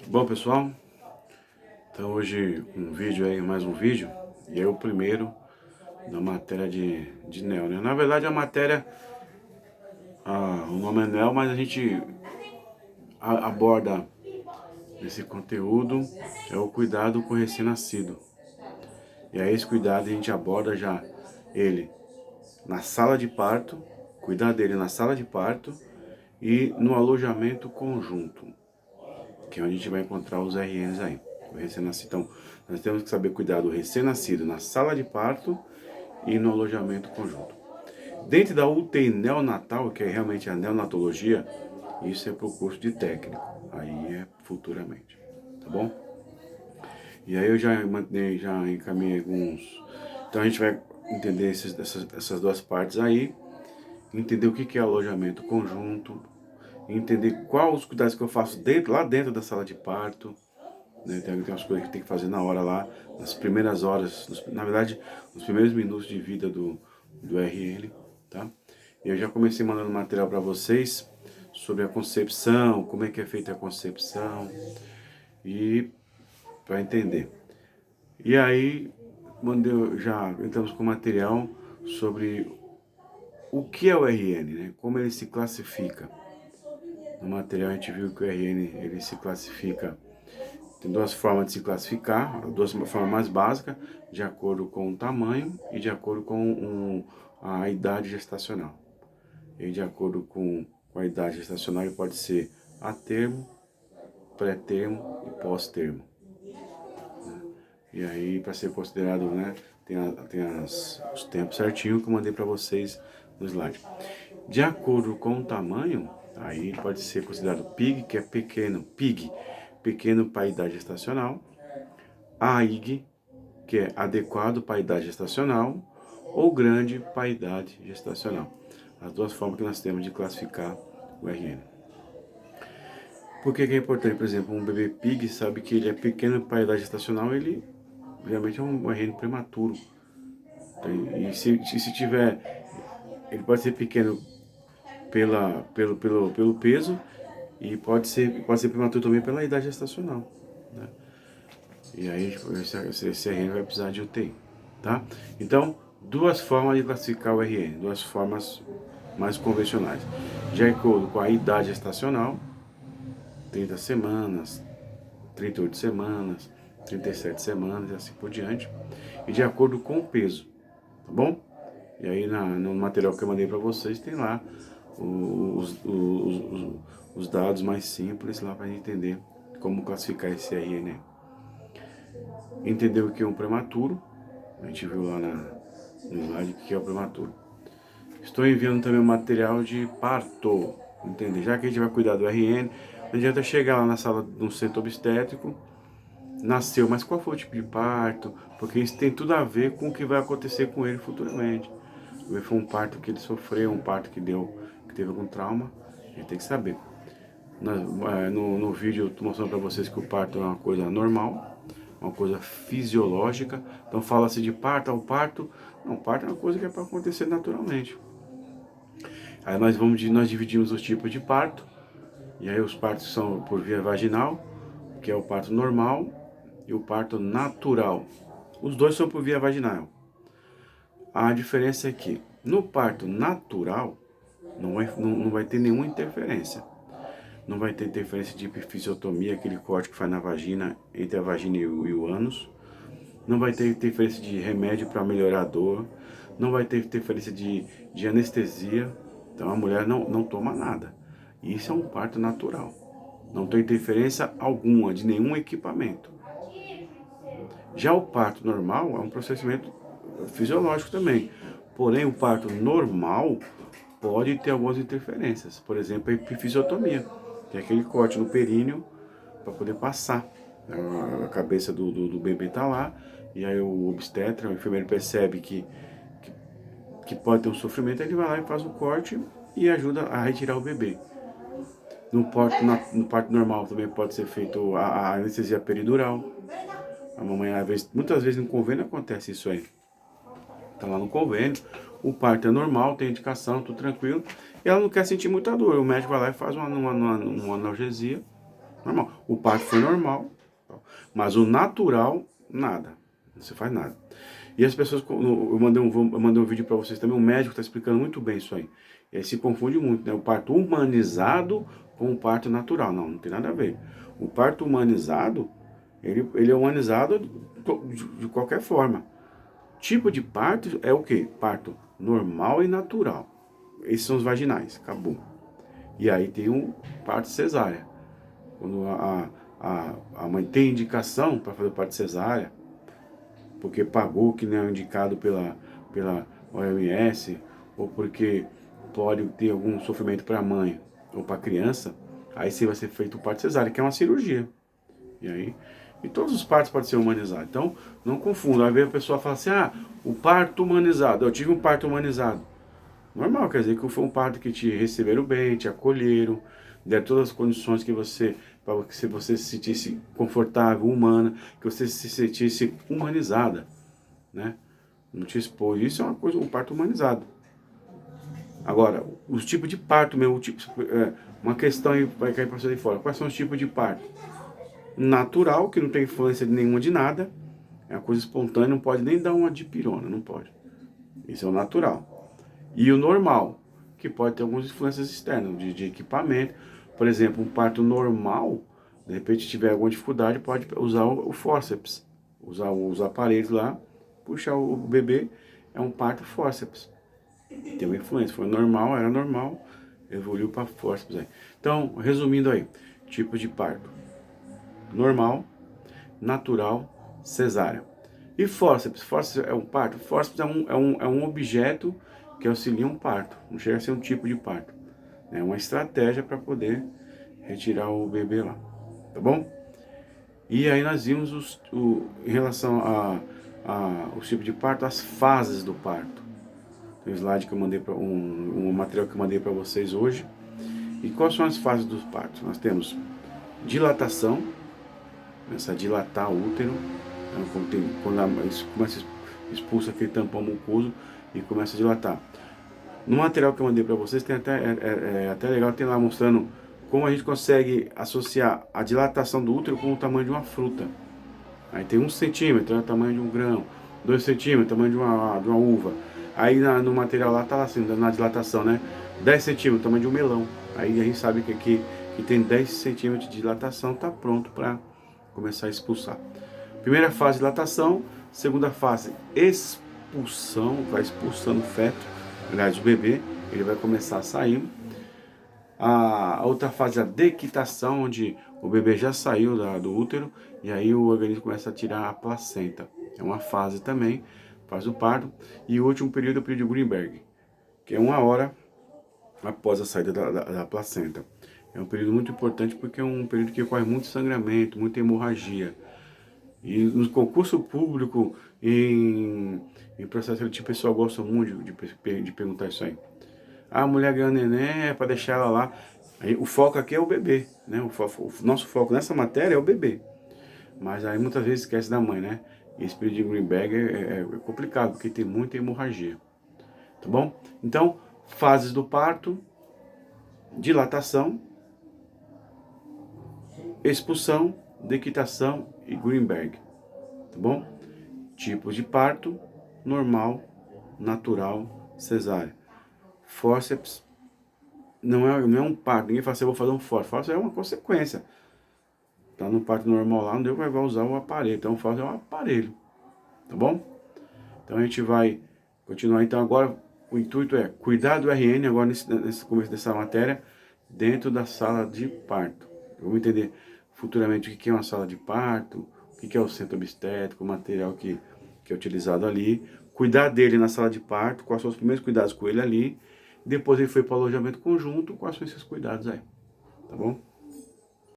Bom, pessoal, então hoje um vídeo aí, mais um vídeo, e é o primeiro da matéria de NEL, né? Na verdade a matéria, o nome é NEL, mas a gente aborda esse conteúdo, é o cuidado com o recém-nascido. E aí esse cuidado a gente aborda já ele na sala de parto, cuidar dele na sala de parto e no alojamento conjunto, que é onde a gente vai encontrar os RNs aí, o recém-nascido. Então, nós temos que saber cuidar do recém-nascido na sala de parto e no alojamento conjunto. Dentro da UTI neonatal, que é realmente a neonatologia, isso é para o curso de técnico, aí é futuramente, tá bom? E aí eu já encaminhei alguns. Então a gente vai entender essas duas partes aí, entender o que é alojamento conjunto, entender quais os cuidados que eu faço lá dentro da sala de parto, né? Tem umas coisas que tem que fazer na hora lá, nas primeiras horas, na verdade, nos primeiros minutos de vida do RN, tá? E eu já comecei mandando material para vocês sobre a concepção, como é que é feita a concepção, e para entender. E aí, já entramos com material sobre o que é o RN, né? Como ele se classifica. No material a gente viu que o RN ele se classifica, tem duas formas de se classificar, duas formas mais básicas, de acordo com o tamanho e de acordo com a idade gestacional. E de acordo com a idade gestacional ele pode ser a termo, pré-termo e pós-termo. E aí, para ser considerado, né, tem os tempos certinho que eu mandei para vocês no slide. De acordo com o tamanho, aí pode ser considerado PIG, que é pequeno, PIG, pequeno para a idade gestacional, AIG, que é adequado para a idade gestacional, ou grande para a idade gestacional. As duas formas que nós temos de classificar o RN. Por que é importante? Por exemplo, um bebê PIG sabe que ele é pequeno para a idade gestacional, ele realmente é um RN prematuro. E se tiver, ele pode ser pequeno pelo peso e pode ser prematuro também pela idade gestacional, né? E aí esse RN vai precisar de UTI, tá? Então, duas formas de classificar o RN, duas formas mais convencionais. De acordo com a idade gestacional, 30 semanas, 38 semanas, 37 semanas e assim por diante, e de acordo com o peso, tá bom? E aí no material que eu mandei para vocês tem lá os dados mais simples lá para a gente entender como classificar esse RN. Entender o que é um prematuro, a gente viu lá no slide o que é o prematuro. Estou enviando também o material de parto, entender? Já que a gente vai cuidar do RN, não adianta chegar lá na sala de um centro obstétrico, nasceu, mas qual foi o tipo de parto? Porque isso tem tudo a ver com o que vai acontecer com ele futuramente. Foi um parto que ele sofreu, um parto que teve algum trauma, a gente tem que saber. No vídeo eu estou mostrando para vocês que o parto é uma coisa normal, uma coisa fisiológica. Então fala-se de parto, ao parto. Não, parto é uma coisa que é para acontecer naturalmente. Aí nós dividimos os tipos de parto. E aí os partos são por via vaginal, que é o parto normal, e o parto natural. Os dois são por via vaginal. A diferença é que no parto natural não vai ter nenhuma interferência. Não vai ter interferência de epifisiotomia, aquele corte que faz na vagina, entre a vagina e o ânus. Não vai ter interferência de remédio para melhorar a dor. Não vai ter interferência de anestesia. Então a mulher não toma nada. Isso é um parto natural. Não tem interferência alguma de nenhum equipamento. Já o parto normal é um procedimento fisiológico também. Porém, o parto normal pode ter algumas interferências. Por exemplo, a epifisiotomia, que é aquele corte no períneo para poder passar. A cabeça do bebê está lá, e aí o obstetra, o enfermeiro percebe que pode ter um sofrimento, ele vai lá e faz o corte e ajuda a retirar o bebê. No parto normal também pode ser feito a anestesia peridural. A mamãe, muitas vezes no convênio acontece isso aí. Tá lá no convênio, o parto é normal, tem indicação, tudo tranquilo. e ela não quer sentir muita dor. O médico vai lá e faz uma analgesia, normal. O parto foi normal, mas o natural, nada. Não se faz nada. E as pessoas, eu mandei um vídeo para vocês também, o médico está explicando muito bem isso aí. E aí se confunde muito, né? O parto humanizado com o parto natural. Não, não tem nada a ver. O parto humanizado, ele é humanizado de qualquer forma. Tipo de parto é o quê? Parto normal e natural. Esses são os vaginais, acabou. E aí tem um parto cesárea. Quando a mãe tem indicação para fazer o parto cesárea, porque pagou que não é indicado pela OMS, ou porque pode ter algum sofrimento para a mãe ou para a criança, aí sim vai ser feito o parto cesárea, que é uma cirurgia. E todos os partos podem ser humanizados. Então, não confunda. Aí vem a pessoa fala assim, o parto humanizado. Eu tive um parto humanizado. Normal, quer dizer que foi um parto que te receberam bem, te acolheram, deram todas as condições que para que você se sentisse confortável, humana, que você se sentisse humanizada, né? Não te expôs. Isso é uma coisa, um parto humanizado. Agora, os tipos de parto mesmo, uma questão aí vai cair para você de fora. Quais são os tipos de parto? Natural, que não tem influência nenhuma de nada, é uma coisa espontânea, não pode nem dar uma dipirona, não pode. Isso é o natural. E o normal, que pode ter algumas influências externas, de equipamento. Por exemplo, um parto normal, de repente tiver alguma dificuldade, pode usar o fórceps, usar os aparelhos lá, puxar o bebê, é um parto fórceps. Tem uma influência, foi normal, era normal, evoluiu para fórceps aí. Então, resumindo aí, tipos de parto: normal, natural, cesárea. E fórceps? Fórceps é um parto? Fórceps é um objeto que auxilia um parto. Não chega a ser um tipo de parto. É uma estratégia para poder retirar o bebê lá. Tá bom? E aí nós vimos em relação os tipos de parto, as fases do parto. Tem um slide que eu mandei um material que eu mandei para vocês hoje. E quais são as fases dos partos? Nós temos dilatação, começa a dilatar o útero, quando começa a expulsa aquele tampão mucoso e começa a dilatar. No material que eu mandei para vocês, tem até legal, tem lá mostrando como a gente consegue associar a dilatação do útero com o tamanho de uma fruta. Aí tem 1 centímetro, é o tamanho de um grão, 2 centímetros, tamanho de uma uva. Aí no material lá tá lá assim, na dilatação, né? 10 centímetros, tamanho de um melão. Aí a gente sabe que tem 10 centímetros de dilatação, tá pronto para começar a expulsar. Primeira fase, dilatação. Segunda fase, expulsão, vai expulsando o feto, aliás, o bebê, ele vai começar a sair. A outra fase é a dequitação, onde o bebê já saiu do útero e aí o organismo começa a tirar a placenta. É uma fase também, faz o parto. E o último período é o período de Greenberg, que é 1 hora após a saída da placenta. É um período muito importante porque é um período que ocorre muito sangramento, muita hemorragia. E no concurso público, em processo seletivo, o pessoal gosta muito de perguntar isso aí. A mulher ganhou neném, é para deixar ela lá. Aí, o foco aqui é o bebê, né? O nosso foco nessa matéria é o bebê. Mas aí muitas vezes esquece da mãe, né? E esse período de Greenberg é complicado, porque tem muita hemorragia. Tá bom? Então, fases do parto: dilatação, expulsão, dequitação e Greenberg. Tá bom? Tipos de parto: normal, natural, cesárea. Fórceps não é um parto. Ninguém fala assim, eu vou fazer um fórceps. Fórceps é uma consequência. Tá no parto normal lá, não deu, vai usar o aparelho. Então o fórceps é um aparelho. Tá bom? Então a gente vai continuar. Então agora o intuito é cuidar do RN agora nesse começo dessa matéria dentro da sala de parto. Vamos entender futuramente o que é uma sala de parto, o que é o centro obstétrico, o material que é utilizado ali. Cuidar dele na sala de parto, quais são os primeiros cuidados com ele ali. Depois ele foi para o alojamento conjunto, quais são esses cuidados aí. Tá bom?